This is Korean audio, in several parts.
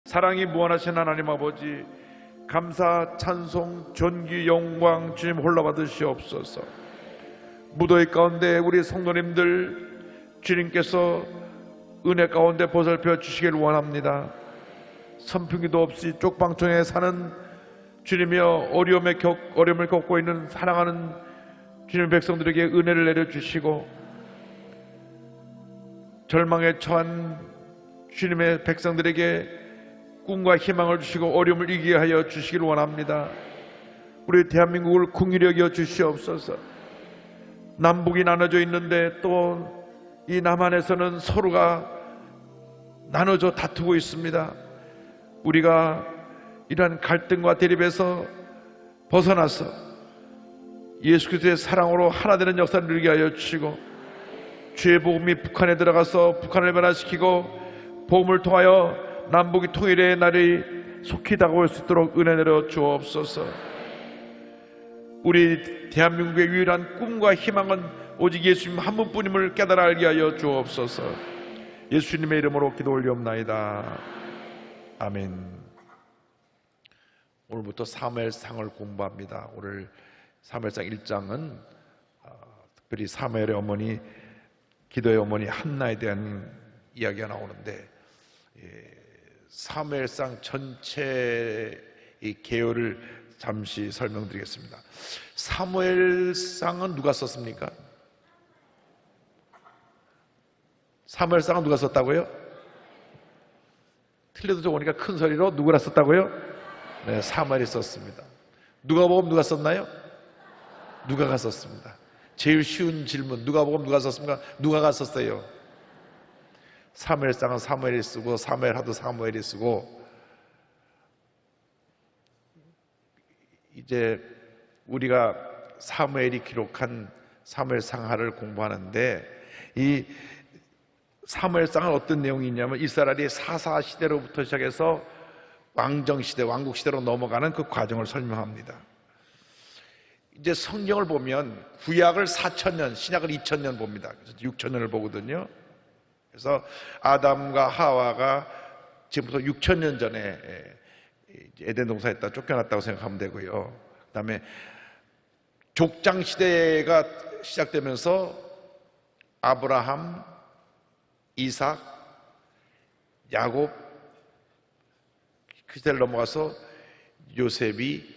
사랑이 무한하신 하나님 아버지, 감사, 찬송, 존귀, 영광 주님 홀로 받으시옵소서. 무더위 가운데 우리 성도님들 주님께서 은혜 가운데 보살펴 주시길 원합니다. 선풍기도 없이 쪽방촌에 사는 주님이여, 어려움을 겪고 있는 사랑하는 주님 백성들에게 은혜를 내려주시고, 절망에 처한 주님의 백성들에게 꿈과 희망을 주시고 어려움을 이기게 하여 주시길 원합니다. 우리 대한민국을 긍휼히 여겨 주시옵소서. 남북이 나눠져 있는데 또 이 남한에서는 서로가 나눠져 다투고 있습니다. 우리가 이러한 갈등과 대립에서 벗어나서 예수 그리스도의 사랑으로 하나 되는 역사를 누리게 하여 주시고, 주의 복음이 북한에 들어가서 북한을 변화시키고 복음을 통하여 남북이 통일의 날이 속히 다가올 수 있도록 은혜 내려 주옵소서. 우리 대한민국의 유일한 꿈과 희망은 오직 예수님 한 분뿐임을 깨달아 알게 하여 주옵소서. 예수님의 이름으로 기도 올리옵나이다. 아멘. 오늘부터 사무엘상을 공부합니다. 오늘 사무엘상 1장은 특별히 사무엘의 어머니, 기도의 어머니 한나에 대한 이야기가 나오는데, 사무엘상 전체의 개요를 잠시 설명드리겠습니다. 사무엘상은 누가 썼습니까? 사무엘상은 누가 썼다고요? 틀려도 좋으니까 큰 소리로 누구라 썼다고요? 네, 사무엘이 썼습니다. 누가복음 누가 썼나요? 누가가 썼습니다. 제일 쉬운 질문, 누가복음 누가 썼습니까? 누가가 썼어요. 사무엘상은 사무엘이 쓰고, 사무엘하도 사무엘이 쓰고, 이제 우리가 사무엘이 기록한 사무엘상하를 공부하는데, 이 사무엘상은 어떤 내용이 있냐면 이스라엘이 사사시대로부터 시작해서 왕정시대, 왕국시대로 넘어가는 그 과정을 설명합니다. 이제 성경을 보면 구약을 4,000년, 신약을 2,000년 봅니다. 그래서 6,000년을 보거든요. 그래서 아담과 하와가 지금부터 6,000년 전에 에덴 동산에다 쫓겨났다고 생각하면 되고요. 그 다음에 족장시대가 시작되면서 아브라함, 이삭, 야곱, 그 시대를 넘어가서 요셉이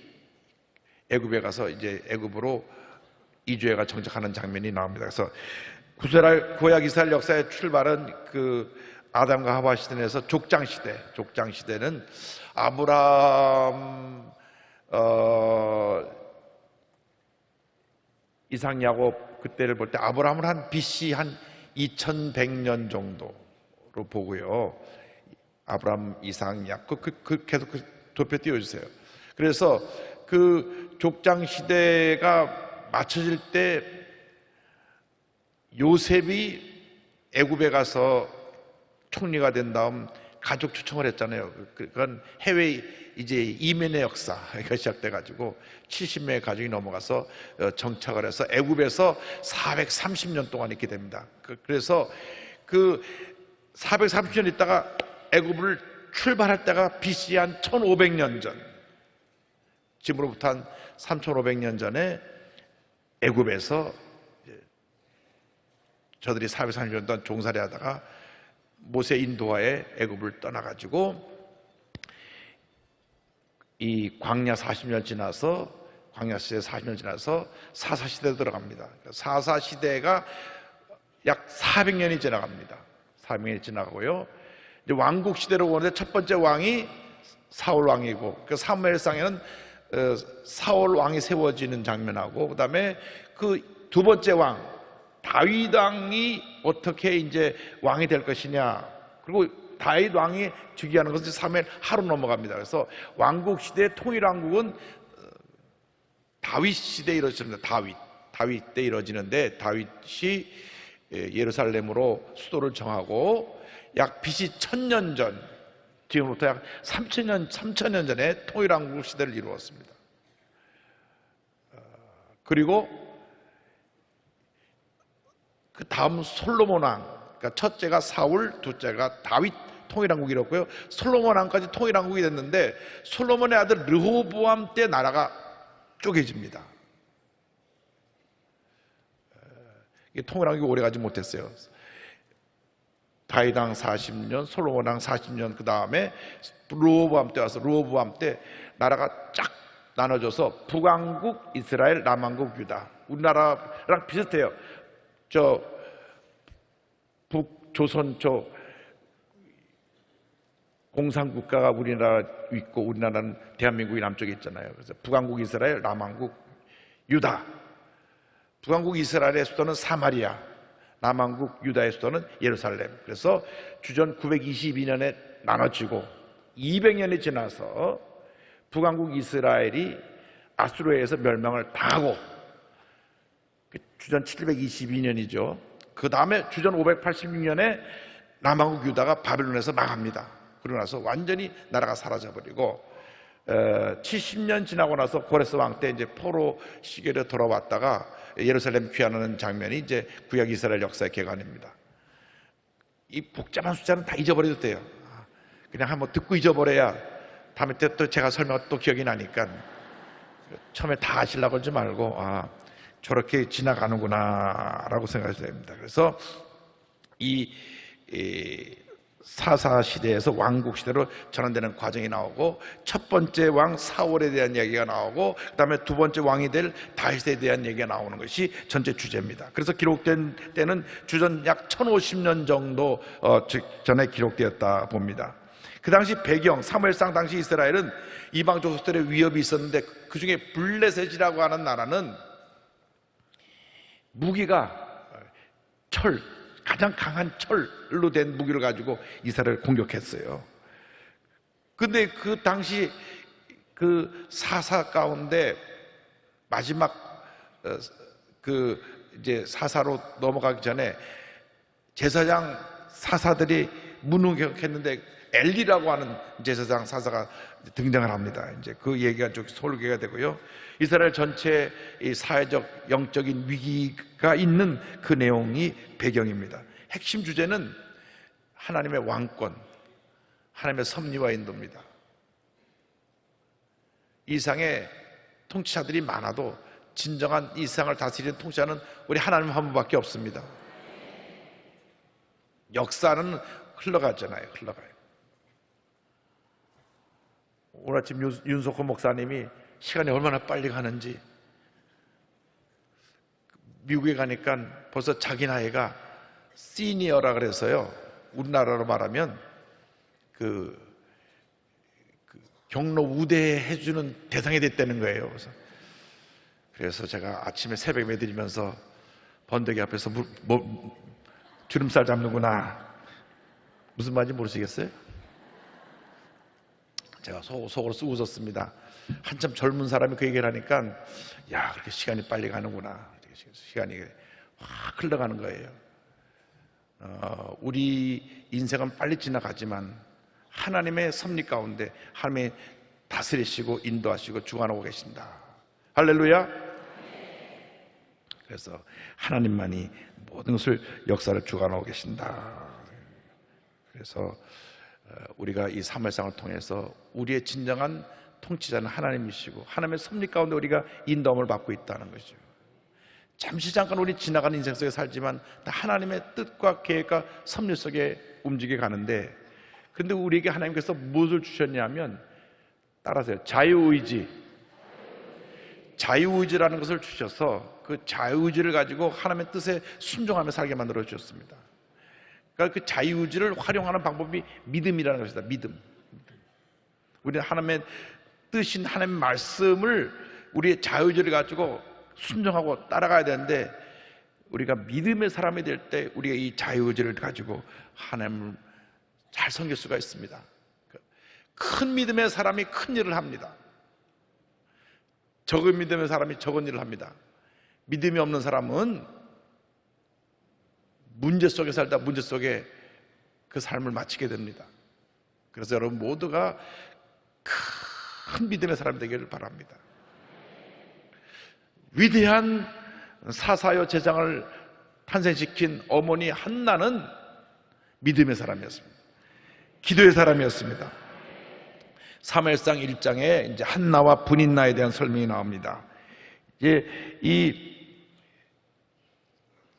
애굽에 가서 이제 애굽으로 이주해가 정착하는 장면이 나옵니다. 그래서 구약 이스라엘 역사의 출발은 그 아담과 하와 시대에서 족장시대, 족장시대는 아브라함, 이삭, 야곱 그때를 볼 때 아브라함을 한 BC 한 2100년 정도로 보고요. 아브라함, 이삭, 야곱 계속 도표 띄워주세요. 그래서 그 족장 시대가 맞춰질 때 요셉이 애굽에 가서 총리가 된 다음 가족 추청을 했잖아요. 그건 해외 이제 이민의 역사가 시작돼가지고 70명의 가족이 넘어가서 정착을 해서 애굽에서 430년 동안 있게 됩니다. 그래서 그 430년 있다가 애굽을 출발할 때가 BC 한 1500년 전, 지금으로부터 한 3500년 전에 애굽에서 저들이 430년 동안 종살이 하다가 모세 인도하에 애굽을 떠나가지고 이 광야 40년 지나서, 광야 시대 40년 지나서 사사시대로 들어갑니다. 사사시대가 약 400년이 지나갑니다. 400년이 지나가고요. 이제 왕국시대로 오는데 첫 번째 왕이 사울 왕이고, 그 사무엘상에는 사울 왕이 세워지는 장면하고, 그 다음에 그 두 번째 왕 다윗 왕이 어떻게 이제 왕이 될 것이냐, 그리고 다윗 왕이 즉위하는 것은 사무엘 하로 넘어갑니다. 그래서 왕국 시대 통일 왕국은 다윗 시대에 이루어집니다. 다윗 때 이루어지는데, 다윗이 예루살렘으로 수도를 정하고 약 BC 1000년 전, 지금부터 약 3000년 전에 통일 왕국 시대를 이루었습니다. 그리고 그 다음 솔로몬 왕, 그러니까 첫째가 사울, 둘째가 다윗 통일왕국이 이뤘고요. 솔로몬 왕까지 통일왕국이 됐는데 솔로몬의 아들 르호보암 때 나라가 쪼개집니다. 이 통일왕국이 오래가지 못했어요. 다윗왕 40년, 솔로몬왕 40년 그 다음에 르호보암 때 와서 르호보암 때 나라가 쫙 나눠져서 북왕국, 이스라엘, 남왕국, 유다. 우리나라랑 비슷해요. 저 북조선 저 공산국가가 우리나라 있고 우리나라는 대한민국이 남쪽에 있잖아요. 그래서 북왕국, 이스라엘, 남왕국, 유다. 북왕국 이스라엘의 수도는 사마리아, 남왕국 유다의 수도는 예루살렘. 그래서 주전 922년에 나눠지고 200년이 지나서 북왕국 이스라엘이 아수르에 의해서 멸망을 당하고 주전 722년이죠. 그 다음에 주전 586년에 남왕국 유다가 바벨론에서 망합니다. 그러고 나서 완전히 나라가 사라져버리고 70년 지나고 나서 고레스 왕 때 이제 포로 시계로 돌아왔다가 예루살렘 귀환하는 장면이 이제 구약 이스라엘 역사의 개관입니다. 이 복잡한 숫자는 다 잊어버려도 돼요. 그냥 한번 듣고 잊어버려야 다음에 또 제가 설명하면 또 기억이 나니까 처음에 다 아시려고 하지 말고 저렇게 지나가는구나 라고 생각하셔야 됩니다. 그래서 이 사사 시대에서 왕국 시대로 전환되는 과정이 나오고 첫 번째 왕 사울에 대한 이야기가 나오고 그 다음에 두 번째 왕이 될 다윗에 대한 얘기가 나오는 것이 전체 주제입니다. 그래서 기록된 때는 주전 약 1050년 정도 전에 기록되었다 봅니다. 그 당시 배경, 사무엘상 당시 이스라엘은 이방 족속들의 위협이 있었는데 그 중에 블레셋이라고 하는 나라는 무기가 철, 가장 강한 철로 된 무기를 가지고 이스라엘을 공격했어요. 근데 그 당시 그 사사 가운데 마지막 이제 사사로 넘어가기 전에 제사장 사사들이 무능력했는데 엘리라고 하는 제사장 사사가 등장을 합니다. 이제 그 얘기가 좀 설계가 되고요. 이스라엘 전체 이 사회적 영적인 위기가 있는 그 내용이 배경입니다. 핵심 주제는 하나님의 왕권, 하나님의 섭리와 인도입니다. 이상의 통치자들이 많아도 진정한 이 세상을 다스리는 통치자는 우리 하나님 한 분밖에 없습니다. 역사는 흘러가잖아요. 흘러가요. 오늘 아침 윤석호 목사님이 시간이 얼마나 빨리 가는지 미국에 가니까 벌써 자기 나이가 시니어라 그래서요. 우리나라로 말하면 그 경로 우대해 해주는 대상이 됐다는 거예요. 그래서 제가 아침에 새벽에 드리면서 번데기 앞에서 주름살 잡는구나. 무슨 말인지 모르시겠어요? 제가 속으로 쑥 웃었습니다. 한참 젊은 사람이 그 얘기를 하니까 야, 그렇게 시간이 빨리 가는구나. 시간이 확 흘러가는 거예요. 우리 인생은 빨리 지나가지만 하나님의 섭리 가운데 하나님이 다스리시고 인도하시고 주관하고 계신다. 할렐루야. 그래서 하나님만이 모든 것을 역사를 주관하고 계신다. 그래서 우리가 이 사무엘상을 통해서 우리의 진정한 통치자는 하나님이시고 하나님의 섭리 가운데 우리가 인도함을 받고 있다는 거죠. 잠시 잠깐 우리 지나가는 인생 속에 살지만 다 하나님의 뜻과 계획과 섭리 속에 움직여 가는데, 그런데 우리에게 하나님께서 무엇을 주셨냐면 따라서요, 자유의지라는 것을 주셔서 그 자유의지를 가지고 하나님의 뜻에 순종하며 살게 만들어 주셨습니다. 그러니까 그 자유의지를 활용하는 방법이 믿음이라는 것이다. 믿음. 우리는 하나님의 뜻인 하나님의 말씀을 우리의 자유의지를 가지고 순종하고 따라가야 되는데, 우리가 믿음의 사람이 될 때 우리가 이 자유의지를 가지고 하나님을 잘 섬길 수가 있습니다. 큰 믿음의 사람이 큰 일을 합니다. 적은 믿음의 사람이 적은 일을 합니다. 믿음이 없는 사람은 문제 속에 살다 문제 속에 그 삶을 마치게 됩니다. 그래서 여러분 모두가 큰 믿음의 사람이 되기를 바랍니다. 위대한 사사여 제장을 탄생시킨 어머니 한나는 믿음의 사람이었습니다. 기도의 사람이었습니다. 사무엘상 1장에 이제 한나와 분인나에 대한 설명이 나옵니다. 이제 이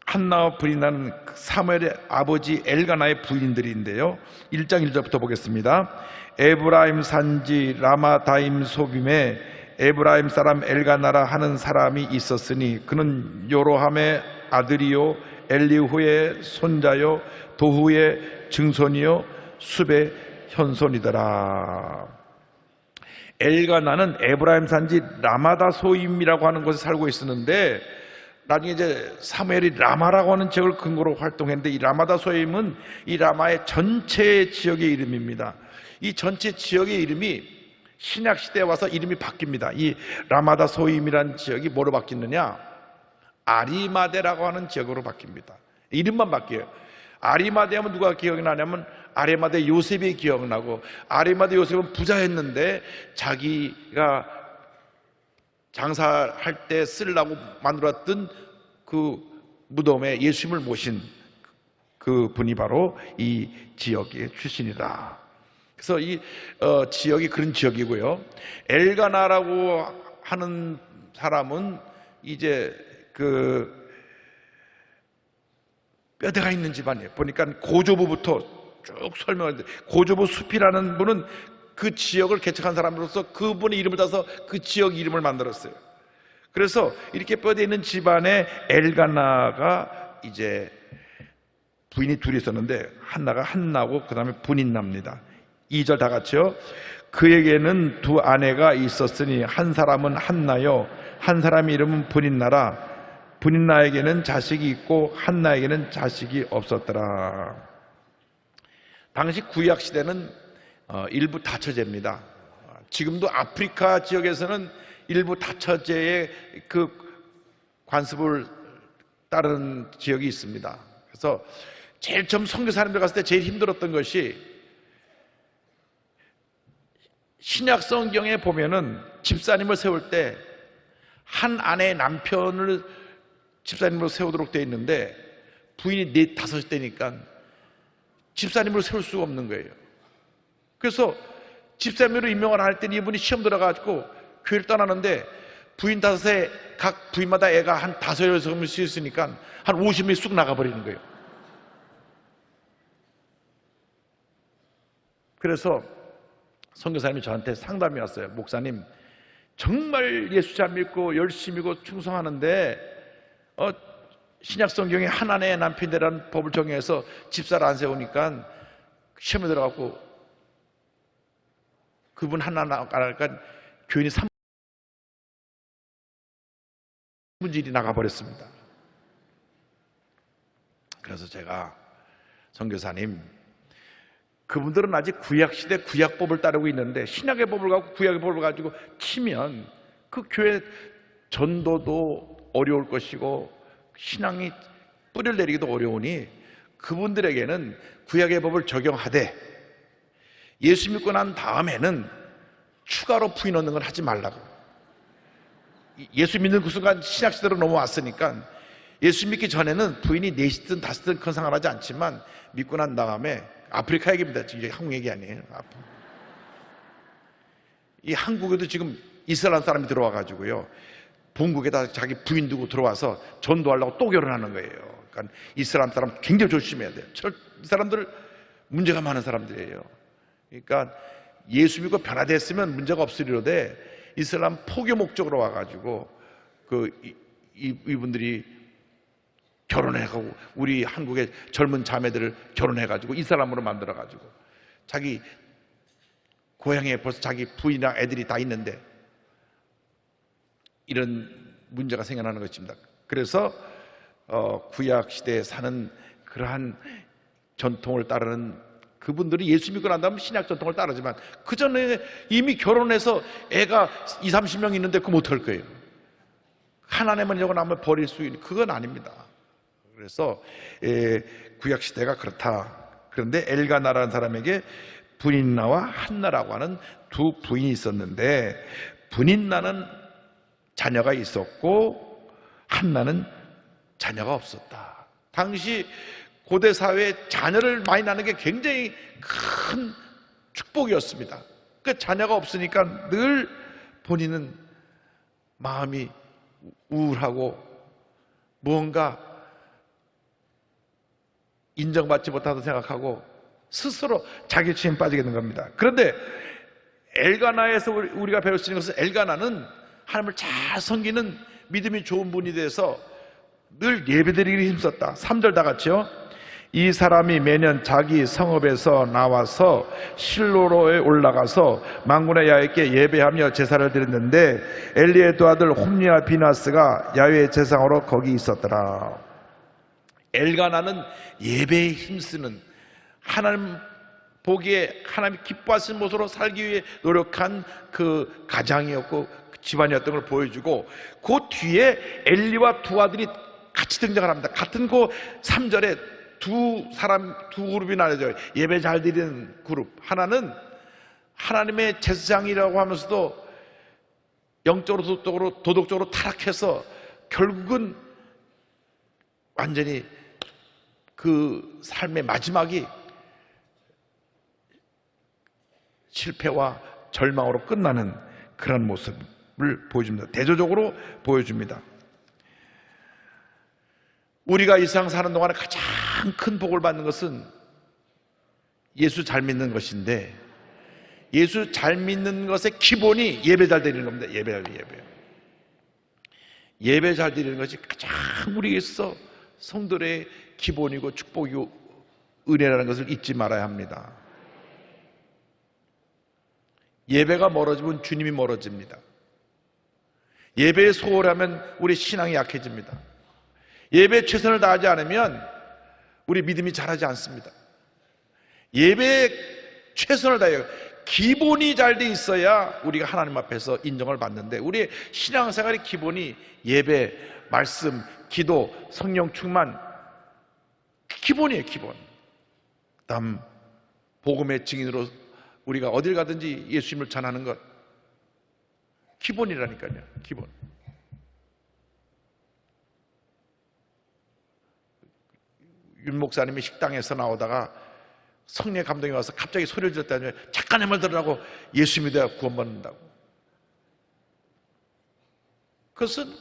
한나와 분인나는 사무엘의 아버지 엘가나의 부인들인데요. 1장 1절부터 보겠습니다. 에브라임 산지 라마다임 소빔에 에브라임 사람 엘가나라 하는 사람이 있었으니 그는 요로함의 아들이요 엘리후의 손자요 도후의 증손이요 숲의 현손이더라. 엘가나는 에브라임 산지 라마다 소임이라고 하는 곳에 살고 있었는데 나중에 이제 사무엘이 라마라고 하는 지역을 근거로 활동했는데 이 라마다 소임은 이 라마의 전체 지역의 이름입니다. 이 전체 지역의 이름이 신약 시대에 와서 이름이 바뀝니다. 이 라마다 소임이라는 지역이 뭐로 바뀌느냐? 아리마대라고 하는 지역으로 바뀝니다. 이름만 바뀌어요. 아리마대 하면 누가 기억이 나냐면 아리마대 요셉이 기억나고, 아리마대 요셉은 부자였는데 자기가 장사할 때 쓰려고 만들었던 그 무덤에 예수님을 모신 그 분이 바로 이 지역의 출신이다. 그래서 이 지역이 그런 지역이고요. 엘가나라고 하는 사람은 이제 그 뼈대가 있는 집안이에요. 보니까 고조부부터 쭉 설명하는데, 고조부 숲이라는 분은 그 지역을 개척한 사람으로서 그분의 이름을 따서 그 지역 이름을 만들었어요. 그래서 이렇게 뼈대 있는 집안에 엘가나가 이제 부인이 둘이 있었는데, 한나가 한나고 그 다음에 분인납니다. 2절 다 같이요. 그에게는 두 아내가 있었으니 한 사람은 한나요 한 사람의 이름은 분인나라. 분인나에게는 자식이 있고 한나에게는 자식이 없었더라. 당시 구약 시대는 일부 다처제입니다. 지금도 아프리카 지역에서는 일부 다처제의 그 관습을 따르는 지역이 있습니다. 그래서 제일 처음 선교사님들 갔을 때 제일 힘들었던 것이, 신약 성경에 보면은 집사님을 세울 때 한 아내의 남편을 집사님으로 세우도록 되어 있는데 부인이 4, 5대니까 집사님으로 세울 수가 없는 거예요. 그래서 집사님으로 임명을 할 때는 이분이 시험 들어가지고 교회를 떠나는데 부인 5에 각 부인마다 애가 한 5, 6명씩 있으니까 한 50명이 쑥 나가버리는 거예요. 그래서 선교사님이 저한테 상담이 왔어요. 목사님, 정말 예수 잘 믿고 열심히고 충성하는데 신약 성경에 한 아내의 남편이라는 법을 정해서 집사를 안 세우니까 시험에 들어가고 그분 하나 나가니까 교인이 3분질이 나가버렸습니다. 그래서 제가, 선교사님, 그분들은 아직 구약시대 구약법을 따르고 있는데 신약의 법을 갖고 구약의 법을 가지고 치면 그 교회 전도도 어려울 것이고 신앙이 뿌리를 내리기도 어려우니 그분들에게는 구약의 법을 적용하되 예수 믿고 난 다음에는 추가로 부인 얻는 건 하지 말라고. 예수 믿는 그 순간 신약시대로 넘어왔으니까 예수 믿기 전에는 부인이 4든 5든 큰 상관하지 않지만 믿고 난 다음에, 아프리카 얘기입니다. 지금 한국 얘기 아니에요. 이 한국에도 지금 이스라엘 사람이 들어와가지고요, 본국에다 자기 부인 두고 들어와서 전도하려고 또 결혼하는 거예요. 그러니까 이스라엘 사람 굉장히 조심해야 돼요. 이 사람들 문제가 많은 사람들이에요. 그러니까 예수 믿고 변화됐으면 문제가 없으리로되 이슬람 포교 목적으로 와가지고 이분들이 결혼해가고 우리 한국의 젊은 자매들을 결혼해가지고 이 사람으로 만들어가지고 자기 고향에 벌써 자기 부인이랑 애들이 다 있는데 이런 문제가 생겨나는 것입니다. 그래서 구약 시대에 사는 그러한 전통을 따르는 그분들이 예수 믿고 난 다음 신약 전통을 따르지만 그 전에 이미 결혼해서 애가 20, 30명 있는데 그럼 어떡할 거예요? 하나님만 여고 나면 버릴 수 있는, 그건 아닙니다. 그래서 구약 시대가 그렇다. 그런데 엘가나라는 사람에게 분인나와 한나라고 하는 두 부인이 있었는데 분인나는 자녀가 있었고 한나는 자녀가 없었다. 당시 고대 사회에 자녀를 많이 낳는 게 굉장히 큰 축복이었습니다. 그 자녀가 없으니까 늘 본인은 마음이 우울하고 무언가 인정받지 못하다고 생각하고 스스로 자기치에 빠지게 된 겁니다. 그런데 엘가나에서 우리가 배울 수 있는 것은, 엘가나는 하나님을 잘 섬기는 믿음이 좋은 분이 돼서 늘 예배드리기를 힘썼다. 3절 다 같이요. 이 사람이 매년 자기 성읍에서 나와서 실로로에 올라가서 만군의 야훼께 예배하며 제사를 드렸는데 엘리의 두 아들 홈리와 비나스가 야훼 제사장으로 거기 있었더라. 엘가나는 예배에 힘쓰는, 하나님 보기에 하나님이 기뻐하시는 모습으로 살기 위해 노력한 그 가장이었고 그 집안이었던 걸 보여주고, 그 뒤에 엘리와 두 아들이 같이 등장을 합니다. 같은 그 3절에 두 그룹이 나눠져요. 예배 잘 드리는 그룹. 하나는 하나님의 제사장이라고 하면서도 영적으로 도덕적으로 타락해서 결국은 완전히 그 삶의 마지막이 실패와 절망으로 끝나는 그런 모습을 보여줍니다. 대조적으로 보여줍니다. 우리가 이 세상 사는 동안에 가장 큰 복을 받는 것은 예수 잘 믿는 것인데, 예수 잘 믿는 것의 기본이 예배 잘 드리는 겁니다. 예배 잘 드리는 것이 가장 우리에게 있어 성도의 기본이고 축복이고 은혜라는 것을 잊지 말아야 합니다. 예배가 멀어지면 주님이 멀어집니다. 예배에 소홀하면 우리 신앙이 약해집니다. 예배에 최선을 다하지 않으면 우리 믿음이 자라지 않습니다. 예배에 최선을 다해요. 기본이 잘 돼 있어야 우리가 하나님 앞에서 인정을 받는데, 우리의 신앙생활의 기본이 예배, 말씀, 기도, 성령 충만, 기본이에요. 기본. 다음 복음의 증인으로 우리가 어딜 가든지 예수님을 전하는 것, 기본이라니까요. 기본. 윤 목사님이 식당에서 나오다가 성령의 감동이 와서 갑자기 소리를 질렀다니, 잠깐 내 말 들으라고, 예수 믿어야 구원받는다고. 그것은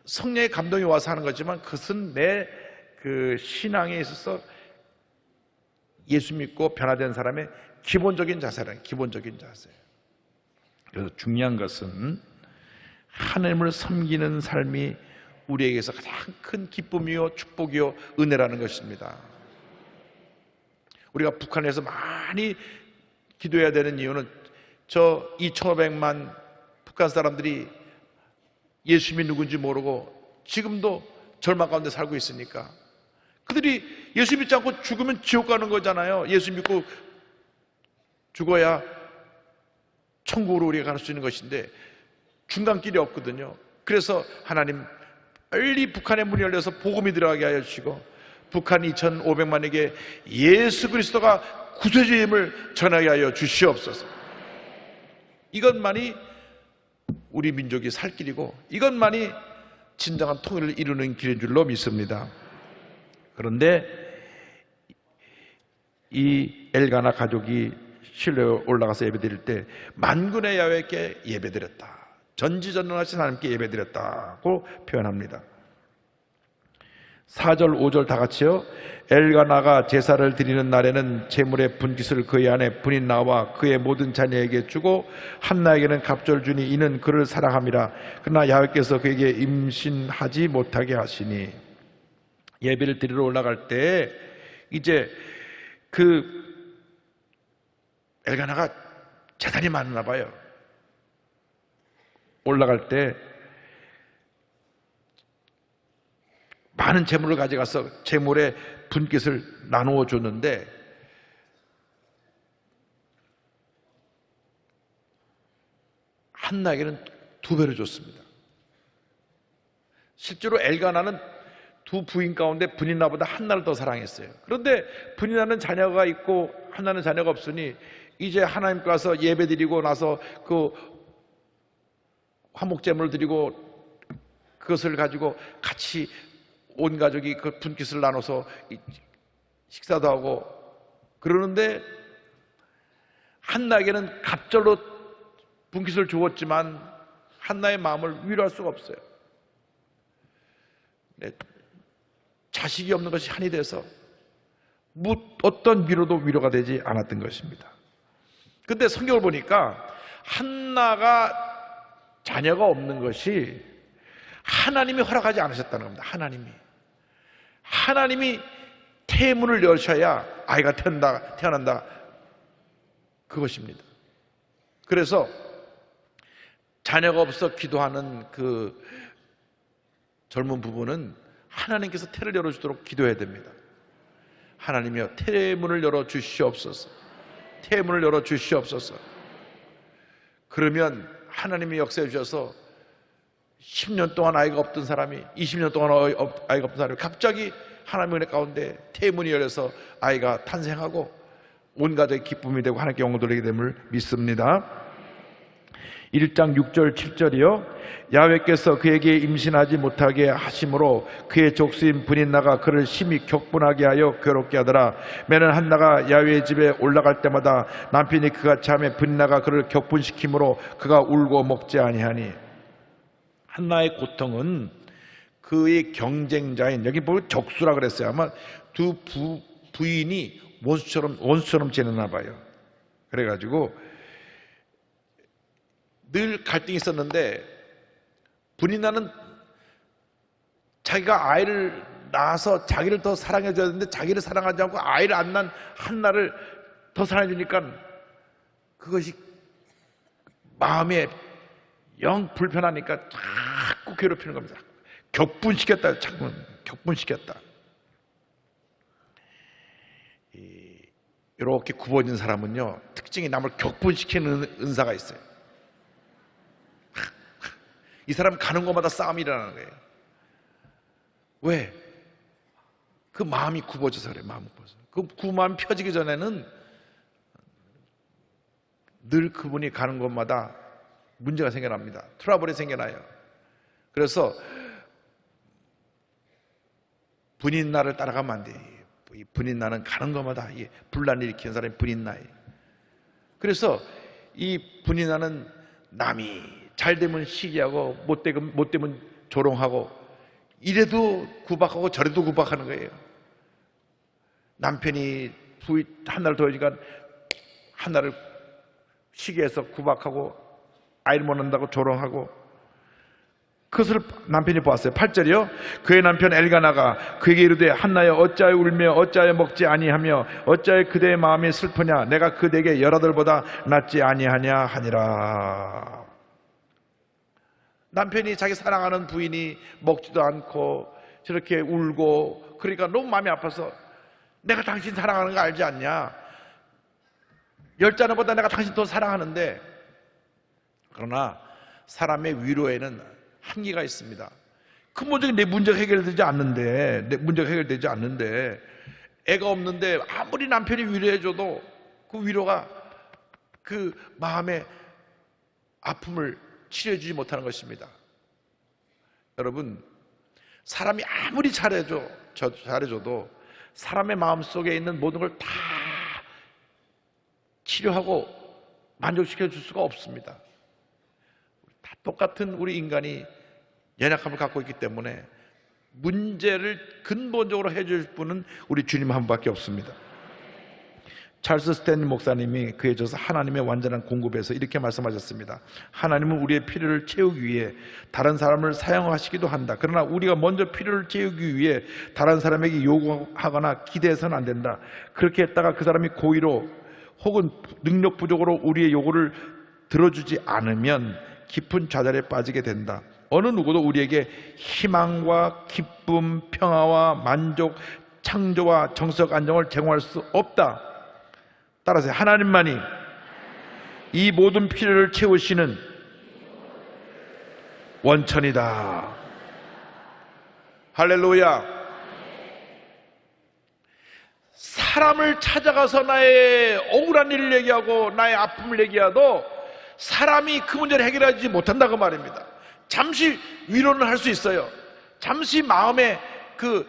성령의 감동이 와서 하는 거지만, 그것은 내 그 신앙에 있어서 예수 믿고 변화된 사람의 기본적인 자세라는, 기본적인 자세. 그래서 중요한 것은 하나님을 섬기는 삶이 우리에게서 가장 큰 기쁨이요 축복이요 은혜라는 것입니다. 우리가 북한에서 많이 기도해야 되는 이유는, 저 2,500만 북한 사람들이 예수님이 누군지 모르고 지금도 절망 가운데 살고 있으니까, 그들이 예수 믿지 않고 죽으면 지옥 가는 거잖아요. 예수 믿고 죽어야 천국으로 우리가 갈 수 있는 것인데 중간길이 없거든요. 그래서 하나님, 빨리 북한의 문이 열려서 복음이 들어가게 하여 주시고, 북한 2,500만에게 예수 그리스도가 구세주임을 전하게 하여 주시옵소서. 이것만이 우리 민족이 살 길이고, 이것만이 진정한 통일을 이루는 길인 줄로 믿습니다. 그런데 이 엘가나 가족이 실로에 올라가서 예배드릴 때 만군의 야훼께 예배드렸다, 전지전능하신 하나님께 예배드렸다고 표현합니다. 4절 5절 다 같이요. 엘가나가 제사를 드리는 날에는 제물의 분깃을 그의 아내 브닌나와 그의 모든 자녀에게 주고 한나에게는 갑절을 주니 이는 그를 사랑함이라. 그러나 야훼께서 그에게 임신하지 못하게 하시니. 예배를 드리러 올라갈 때 이제 그 엘가나가 재산이 많나 봐요. 올라갈 때 많은 재물을 가져가서 재물의 분깃을 나누어 줬는데, 한나에게는 2배를 줬습니다. 실제로 엘가나는 두 부인 가운데 브닌나보다 한나를 더 사랑했어요. 그런데 브닌나는 자녀가 있고 한나는 자녀가 없으니 이제 하나님께 와서 예배드리고 나서 그 화목제물을 드리고 그것을 가지고 같이 온 가족이 그 분깃을 나눠서 식사도 하고 그러는데 한나에게는 갑절로 분깃을 주었지만 한나의 마음을 위로할 수가 없어요. 자식이 없는 것이 한이 돼서 어떤 위로도 위로가 되지 않았던 것입니다. 근데 성경을 보니까 한나가 자녀가 없는 것이 하나님이 허락하지 않으셨다는 겁니다. 하나님이 태문을 여셔야 아이가 태어난다 그것입니다. 그래서 자녀가 없어 기도하는 그 젊은 부부는 하나님께서 태를 열어주도록 기도해야 됩니다. 하나님이여 태문을 열어주시옵소서. 태문을 열어주시옵소서. 그러면 하나님이 역사해 주셔서 10년 동안 아이가 없던 사람이 20년 동안 아이가 없던 사람이 갑자기 하나님의 은혜 가운데 태문이 열려서 아이가 탄생하고 온 가족의 기쁨이 되고 하나님께 영광 돌리게 됨을 믿습니다. 1장 6절 7절이요 야훼께서 그에게 임신하지 못하게 하심으로 그의 족수인 브닛나가 그를 심히 격분하게 하여 괴롭게 하더라. 매년 한나가 야훼의 집에 올라갈 때마다 남편이 그가 참에 브닛나가 그를 격분시키므로 그가 울고 먹지 아니하니. 한나의 고통은 그의 경쟁자인, 여기 보면 적수라 그랬어요. 아마 두 부인이 원수처럼 지내나 봐요. 그래가지고 늘 갈등이 있었는데 브닛나는 자기가 아이를 낳아서 자기를 더 사랑해줘야 되는데 자기를 사랑하지 않고 아이를 안 낳은 한나를 더 사랑해주니까 그것이 마음에 영 불편하니까 자꾸 괴롭히는 겁니다. 격분시켰다. 자꾸 격분시켰다. 이렇게 굽어진 사람은요 특징이 남을 격분시키는 은사가 있어요. 이 사람 가는 곳마다 싸움이 일어나는 거예요. 왜? 그 마음이 굽어져서 그래요. 마음이 굽어서. 그 마음이 펴지기 전에는 늘 그분이 가는 곳마다 문제가 생겨납니다. 트러블이 생겨나요. 그래서 브닛나를 따라가면 안 돼. 이 브닛나는 가는 곳마다 분란을 일으키는 사람이 브닛나예요. 그래서 이 브닛나는 남이 잘 되면 시기하고 못 되면 조롱하고 이래도 구박하고 저래도 구박하는 거예요. 남편이 한나를 도와주니까 한나를 시기해서 구박하고 아이를 못 낳는다고 조롱하고 그것을 남편이 보았어요. 8절이요 그의 남편 엘가나가 그에게 이르되 한나여 어찌하여 울며 어찌하여 먹지 아니하며 어찌하여 그대의 마음이 슬프냐 내가 그대에게 여라들보다 낫지 아니하냐 하니라. 남편이 자기 사랑하는 부인이 먹지도 않고 저렇게 울고 그러니까 너무 마음이 아파서 내가 당신 사랑하는 거 알지 않냐 10자녀보다 내가 당신 더 사랑하는데. 그러나 사람의 위로에는 한계가 있습니다. 근본적인 내 문제가 해결되지 않는데 애가 없는데 아무리 남편이 위로해줘도 그 위로가 그 마음의 아픔을 치료해주지 못하는 것입니다. 여러분 사람이 아무리 잘해줘도 사람의 마음속에 있는 모든 걸 다 치료하고 만족시켜 줄 수가 없습니다. 다 똑같은 우리 인간이 연약함을 갖고 있기 때문에 문제를 근본적으로 해줄 분은 우리 주님 한 분밖에 없습니다. 찰스 스탠리 목사님이 그에 져서 하나님의 완전한 공급에서 이렇게 말씀하셨습니다. 하나님은 우리의 필요를 채우기 위해 다른 사람을 사용하시기도 한다. 그러나 우리가 먼저 필요를 채우기 위해 다른 사람에게 요구하거나 기대해서는 안 된다. 그렇게 했다가 그 사람이 고의로 혹은 능력 부족으로 우리의 요구를 들어주지 않으면 깊은 좌절에 빠지게 된다. 어느 누구도 우리에게 희망과 기쁨, 평화와 만족, 창조와 정서적 안정을 제공할 수 없다. 따라서 하나님만이 이 모든 필요를 채우시는 원천이다. 할렐루야. 사람을 찾아가서 나의 억울한 일을 얘기하고 나의 아픔을 얘기해도 사람이 그 문제를 해결하지 못한다고 말입니다. 잠시 위로는 할 수 있어요. 잠시 마음에 그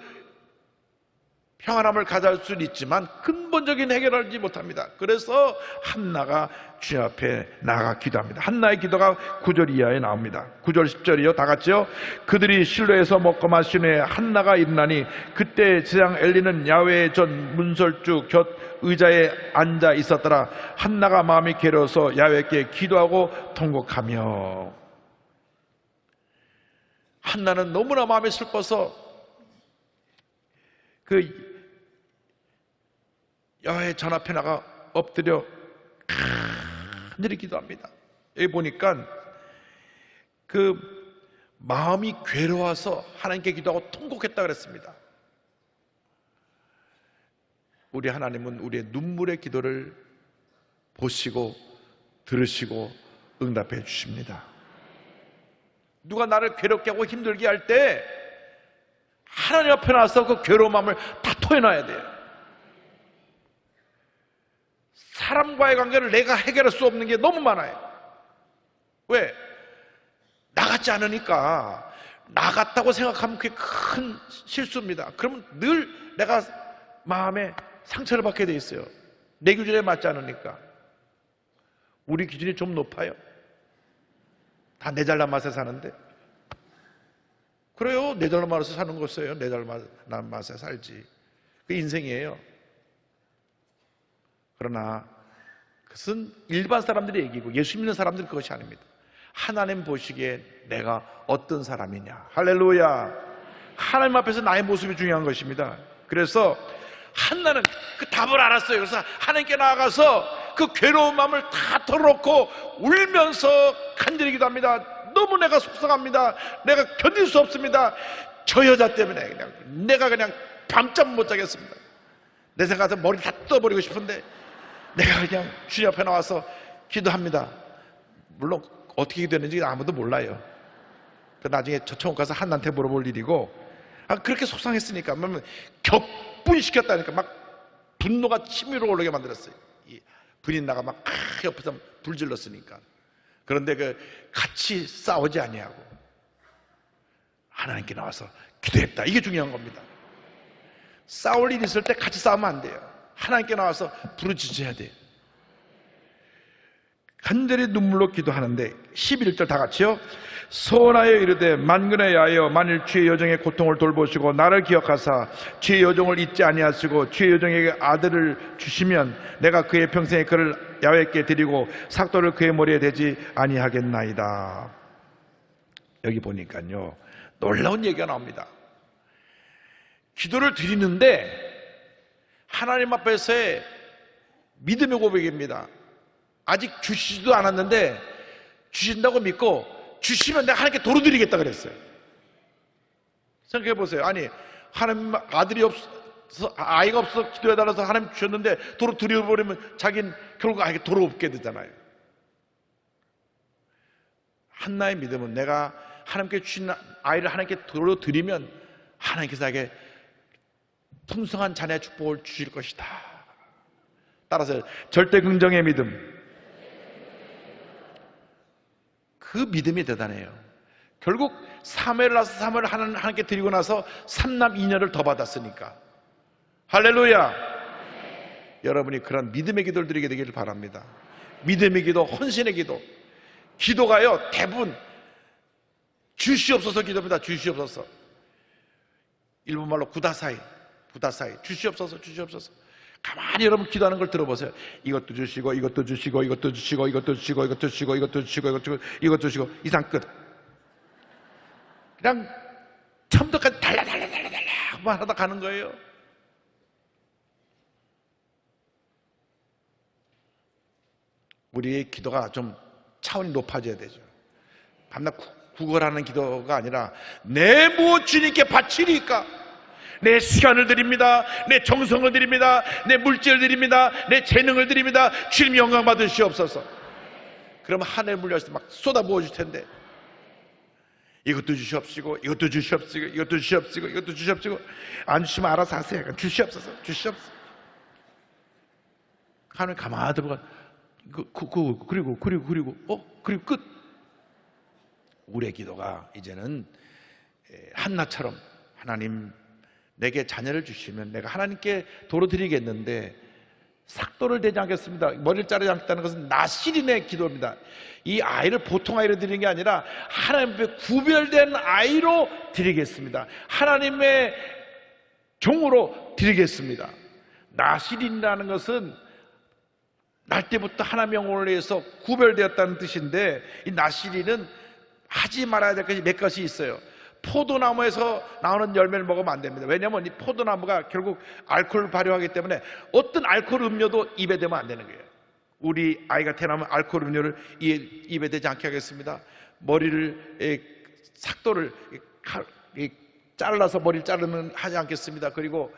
평안함을 가져올 수는 있지만 근본적인 해결하지 못합니다. 그래서 한나가 주님 앞에 나아가 기도합니다. 한나의 기도가 9절 이하에 나옵니다. 9절 10절이요. 다 같이요. 그들이 실로에서 먹고 마신 후에 한나가 일어나니 그때 제장 엘리는 야훼의 전 문설주 곁 의자에 앉아 있었더라. 한나가 마음이 괴로워서 야훼께 기도하고 통곡하며. 한나는 너무나 마음이 슬퍼서 그 야훼 전 앞에 나가 엎드려 간절히 기도합니다. 여기 보니까 그 마음이 괴로워서 하나님께 기도하고 통곡했다 그랬습니다. 우리 하나님은 우리의 눈물의 기도를 보시고 들으시고 응답해 주십니다. 누가 나를 괴롭게 하고 힘들게 할 때 하나님 앞에 나와서 그 괴로운 마음을 다 토해놔야 돼요. 사람과의 관계를 내가 해결할 수 없는 게 너무 많아요. 왜? 나 같지 않으니까. 나 같다고 생각하면 그게 큰 실수입니다. 그러면 늘 내가 마음에 상처를 받게 돼 있어요. 내 기준에 맞지 않으니까. 우리 기준이 좀 높아요. 다 내 잘난 맛에 사는데. 그래요. 내 잘난 맛에 사는 거였어요. 내 잘난 맛에 살지. 그게 인생이에요. 그러나 그것은 일반 사람들의 얘기고 예수 믿는 사람들은 그것이 아닙니다. 하나님 보시기에 내가 어떤 사람이냐. 할렐루야. 하나님 앞에서 나의 모습이 중요한 것입니다. 그래서 한나는 그 답을 알았어요. 그래서 하나님께 나아가서 그 괴로운 마음을 다 털어놓고 울면서 간절히 기도합니다. 너무 내가 속상합니다. 내가 견딜 수 없습니다. 저 여자 때문에 내가 그냥 밤잠 못 자겠습니다. 내 생각에서 머리 다 떠버리고 싶은데 내가 그냥 주님 앞에 나와서 기도합니다. 물론 어떻게 기도했는지 아무도 몰라요. 나중에 저처럼 가서 한나한테 물어볼 일이고, 그렇게 속상했으니까 격분시켰다니까 막 분노가 치밀어 오르게 만들었어요. 분인나가 막 옆에서 불질렀으니까. 그런데 같이 싸우지 아니하고 하나님께 나와서 기도했다. 이게 중요한 겁니다. 싸울 일이 있을 때 같이 싸우면 안 돼요. 하나님께 나와서 부르짖어야 돼요. 간절히 눈물로 기도하는데 11절 다 같이요. 소원하여 이르되 만군에 야하여 만일 주의 여종의 고통을 돌보시고 나를 기억하사 주의 여종을 잊지 아니하시고 주의 여종에게 아들을 주시면 내가 그의 평생에 그를 야훼께 드리고 삭도를 그의 머리에 대지 아니하겠나이다. 여기 보니까요 놀라운 얘기가 나옵니다. 기도를 드리는데 하나님 앞에서의 믿음의 고백입니다. 아직 주시지도 않았는데 주신다고 믿고 주시면 내가 하나님께 도로 드리겠다 그랬어요. 생각해 보세요. 아니 하나님 아들이 없어 아이가 없어 기도해달라서 하나님 주셨는데 도로 드려버리면 자기는 결국 아이가 도로 없게 되잖아요. 한나의 믿음은 내가 하나님께 주신 아이를 하나님께 도로 드리면 하나님께서 나에게 풍성한 자녀의 축복을 주실 것이다. 따라서 절대 긍정의 믿음, 그 믿음이 대단해요. 결국 사무엘을 낳아서 사무엘을 하나님께 드리고 나서 3남 2녀를 더 받았으니까. 할렐루야. 여러분이 그런 믿음의 기도를 드리게 되기를 바랍니다. 믿음의 기도, 헌신의 기도. 기도가요 대부분 주시옵소서 기도입니다. 주시옵소서. 일본말로 구다사이, 주시옵소서, 주시옵소서. 가만히 여러분 기도하는 걸 들어보세요. 이것도 주시고 이것도 주시고 이것도 주시고 이것도 주시고 이것도 주시고 이것도 주시고 이것도 주시고 이상 끝. 그냥 처음부터까지 달라 만 하다 가는 거예요. 우리의 기도가 좀 차원이 높아져야 되죠. 밤낮 구걸하는 기도가 아니라 내 무엇 주님께 바치리까? 내 시간을 드립니다. 내 정성을 드립니다. 내 물질을 드립니다. 내 재능을 드립니다. 주님 영광 받으시옵소서. 그러면 하늘 물려서 막 쏟아 부어줄 텐데 이것도 주시옵시고 이것도 주시옵시고 이것도 주시옵시고 이것도 주시옵시고 안 주시면 알아서 하세요. 주시옵소서, 주시옵소서. 하늘 가만히 들어가 그리고 끝. 우리의 기도가 이제는 한나처럼 하나님 내게 자녀를 주시면 내가 하나님께 도로 드리겠는데 삭도를 대지 않겠습니다. 머리를 자르지 않겠다는 것은 나실인의 기도입니다. 이 아이를 보통 아이로 드리는 게 아니라 하나님께 구별된 아이로 드리겠습니다. 하나님의 종으로 드리겠습니다. 나실인이라는 것은 날 때부터 하나님의 영혼을 위해서 구별되었다는 뜻인데, 이 나실인은 하지 말아야 될 것이 몇 가지 있어요. 포도나무에서 나오는 열매를 먹으면 안 됩니다. 왜냐하면 이 포도나무가 결국 알코올을 발효하기 때문에 어떤 알코올 음료도 입에 대면 안 되는 거예요. 우리 아이가 태어나면 알코올 음료를 입에 대지 않게 하겠습니다. 머리를 삭도를 잘라서 머리를 자르면 하지 않겠습니다. 그리고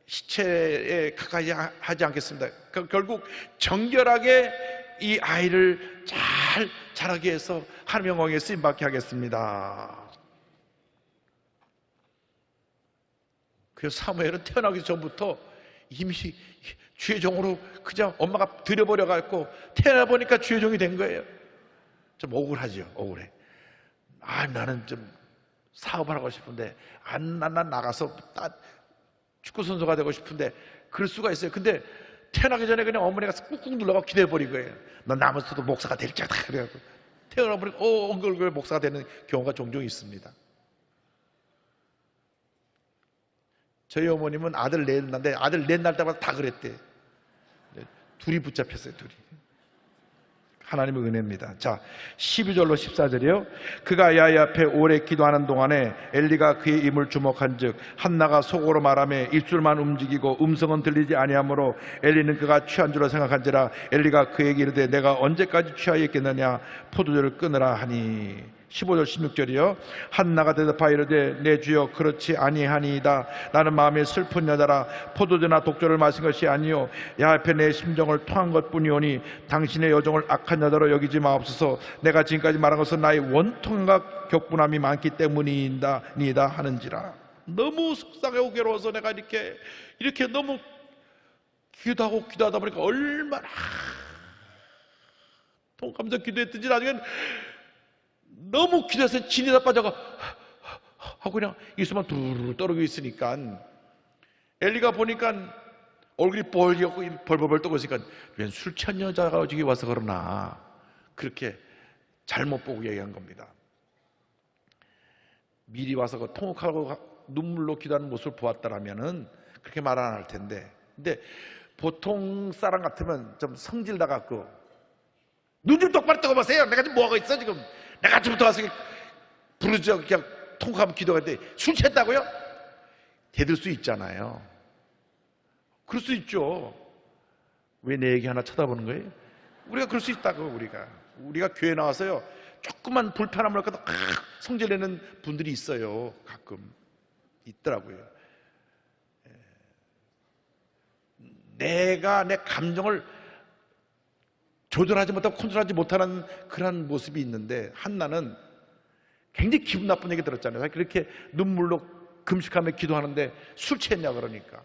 시체에 가까이 하지 않겠습니다. 결국 정결하게 이 아이를 잘 자라게 해서 하나님의 영광에 쓰임받게 하겠습니다. 그래서 사무엘은 태어나기 전부터 이미 주의 종으로 그냥 엄마가 들여버려갖고 태어나보니까 주의 종이 된 거예요. 좀 억울하죠. 억울해. 나는 좀 사업을 하고 싶은데 난 나가서 축구선수가 되고 싶은데 그럴 수가 있어요. 근데 태어나기 전에 그냥 어머니가 꾹꾹 눌러가 기대버린 거예요. 넌 남아서도 목사가 될 자다. 그래갖고 태어나보니까 엉글엉글 목사가 되는 경우가 종종 있습니다. 저희 어머님은 아들 넷 낳는데 아들 넷 낳을 때마다 다 그랬대. 둘이 붙잡혔어요. 둘이. 하나님의 은혜입니다. 자, 12절로 14절이요. 그가 야훼 앞에 오래 기도하는 동안에 엘리가 그의 임을 주목한즉 한나가 속으로 말하며 입술만 움직이고 음성은 들리지 아니하므로 엘리는 그가 취한 줄로 생각한지라. 엘리가 그에게 이르되 내가 언제까지 취하여 있겠느냐, 포도주를 끊으라 하니. 15절 16절이요. 한나가 대답하여 이르되 내 주여 그렇지 아니하니이다. 나는 마음이 슬픈 여자라. 포도주나 독주를 마신 것이 아니요 야훼 앞에 내 심정을 토한 것뿐이오니 당신의 여종을 악한 여자로 여기지 마옵소서. 내가 지금까지 말한 것은 나의 원통과 격분함이 많기 때문이다 하는지라. 너무 속상하고 괴로워서 내가 이렇게 너무 기도하다 보니까 얼마나 통감서 기도했든지 나중엔 너무 기도해서 진이 다 빠져가 하고 그냥 입술만 두루루 떨어지고 있으니까 엘리가 보니까 얼굴이 벌겋고 벌벌벌 떠고 있으니까 웬 술 취한 여자가 여기 와서 그러나 그렇게 잘못 보고 얘기한 겁니다. 미리 와서 그 통곡하고 눈물로 기도하는 모습을 보았다라면은 그렇게 말 안 할 텐데, 근데 보통 사람 같으면 좀 성질나 갖고 눈 좀 똑바로 뜨고 보세요. 내가 지금 뭐하고 있어 지금. 내가 아침부터 와서 부르짖어 그냥 통곡하면 기도하는데 술 취했다고요? 대들 수 있잖아요. 그럴 수 있죠. 왜 내 얘기 하나 쳐다보는 거예요? 우리가 그럴 수 있다고. 우리가 교회 나와서요 조금만 불편함을 갖다 성질 내는 분들이 있어요. 가끔 있더라고요. 내가 내 감정을 조절하지 못하고 컨트롤하지 못하는 그런 모습이 있는데, 한나는 굉장히 기분 나쁜 얘기 들었잖아요. 그렇게 눈물로 금식하며 기도하는데 술 취했냐 그러니까.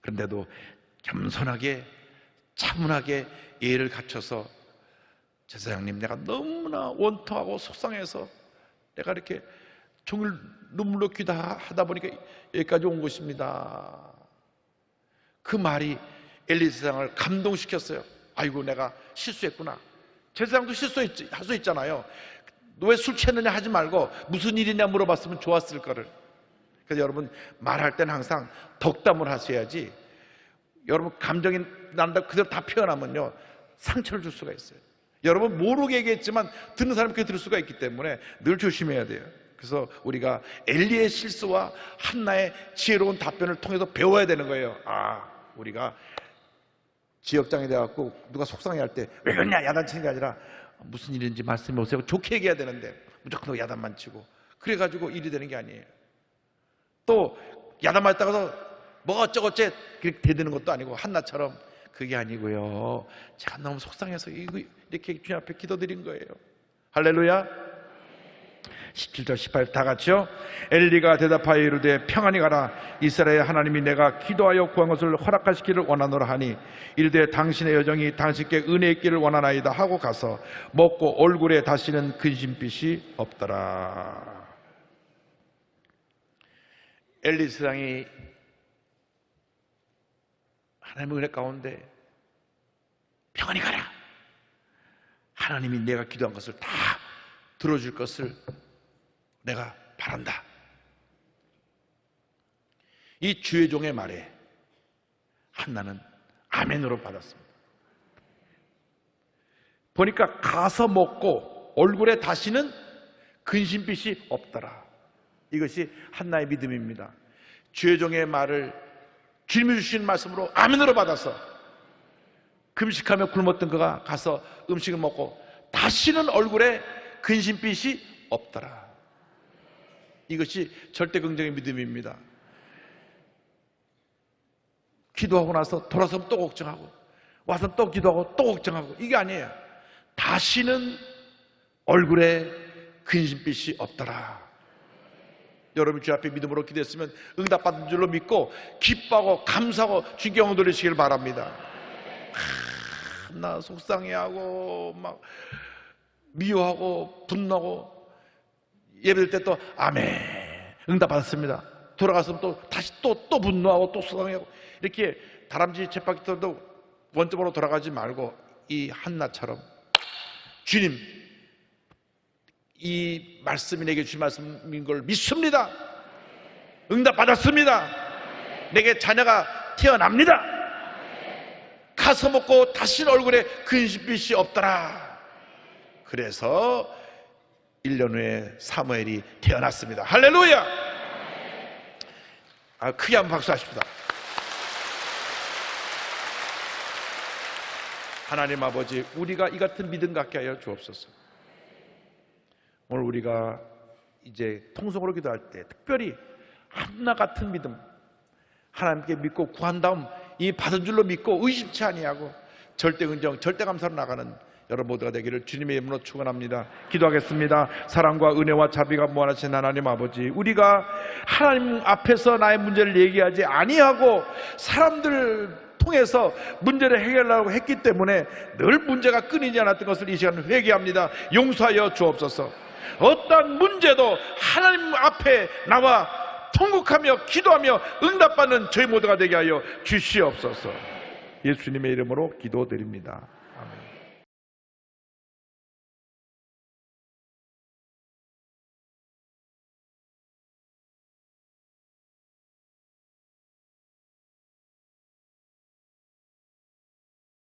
그런데도 겸손하게 차분하게 예를 갖춰서 제사장님, 내가 너무나 원통하고 속상해서 내가 이렇게 종일 눈물로 기도하다 보니까 여기까지 온 것입니다. 그 말이 엘리 제사장을 감동시켰어요. 아이고 내가 실수했구나. 제사장도 실수할 수 있잖아요. 너 왜 술 취했느냐 하지 말고 무슨 일이냐 물어봤으면 좋았을 거를. 그래서 여러분 말할 때는 항상 덕담을 하셔야지, 여러분 감정이 난다 그대로 다 표현하면요 상처를 줄 수가 있어요. 여러분 모르게 얘기했지만 듣는 사람께 들을 수가 있기 때문에 늘 조심해야 돼요. 그래서 우리가 엘리의 실수와 한나의 지혜로운 답변을 통해서 배워야 되는 거예요. 우리가 지역장이 돼갖고 누가 속상해할 때 왜 그러냐 야단치는 게 아니라 무슨 일인지 말씀해 보세요. 좋게 얘기해야 되는데 무조건 야단만 치고 그래가지고 일이 되는 게 아니에요. 또 야단 맞다가서 뭐 어쩌고저쩌 그렇게 대드는 것도 아니고 한나처럼 그게 아니고요. 제가 너무 속상해서 이렇게 주님 앞에 기도드린 거예요. 할렐루야. 17절 18절 다 같이요. 엘리가 대답하여 이르되 평안히 가라. 이스라엘 하나님이 내가 기도하여 구한 것을 허락하시기를 원하노라 하니 이르되 당신의 여정이 당신께 은혜 있기를 원하나이다 하고 가서 먹고 얼굴에 다시는 근심빛이 없더라. 엘리 사장이 하나님의 은혜 가운데 평안히 가라. 하나님이 내가 기도한 것을 다 들어줄 것을 내가 바란다. 이 주의 종의 말에 한나는 아멘으로 받았습니다. 보니까 가서 먹고 얼굴에 다시는 근심빛이 없더라. 이것이 한나의 믿음입니다. 주의 종의 말을 주님이 주신 말씀으로 아멘으로 받아서 금식하며 굶었던 그가 가서 음식을 먹고 다시는 얼굴에 근심빛이 없더라. 이것이 절대 긍정의 믿음입니다. 기도하고 나서 돌아서면 또 걱정하고 와서 또 기도하고 또 걱정하고 이게 아니에요. 다시는 얼굴에 근심빛이 없더라. 여러분 주 앞에 믿음으로 기도했으면 응답받은 줄로 믿고 기뻐하고 감사하고 주님께 영광 돌리시길 바랍니다. 나 속상해하고 막 미워하고 분노하고 예배될 때 또 아멘 응답받았습니다. 돌아가서 또 다시 또 분노하고 또 속상해하고 이렇게 다람쥐 쳇바퀴도 원점으로 돌아가지 말고 이 한나처럼 주님 이 말씀이 내게 주신 말씀인 걸 믿습니다. 응답받았습니다. 내게 자녀가 태어납니다. 가서 먹고 다시는 얼굴에 근심빛이 없더라. 그래서 1년 후에 사무엘이 태어났습니다. 할렐루야. 크게 한번 박수하십시다. 하나님 아버지, 우리가 이 같은 믿음 갖게 하여 주옵소서. 오늘 우리가 이제 통성으로 기도할 때 특별히 한나 같은 믿음, 하나님께 믿고 구한 다음 이 받은 줄로 믿고 의심치 아니하고 절대 긍정, 절대 감사로 나가는 여러분 모두가 되기를 주님의 이름으로 축원합니다. 기도하겠습니다. 사랑과 은혜와 자비가 무한하신 하나님 아버지, 우리가 하나님 앞에서 나의 문제를 얘기하지 아니하고 사람들 통해서 문제를 해결하려고 했기 때문에 늘 문제가 끊이지 않았던 것을 이 시간 회개합니다. 용서하여 주옵소서. 어떠한 문제도 하나님 앞에 나와 통곡하며 기도하며 응답받는 저희 모두가 되게 하여 주시옵소서. 예수님의 이름으로 기도드립니다. 아멘.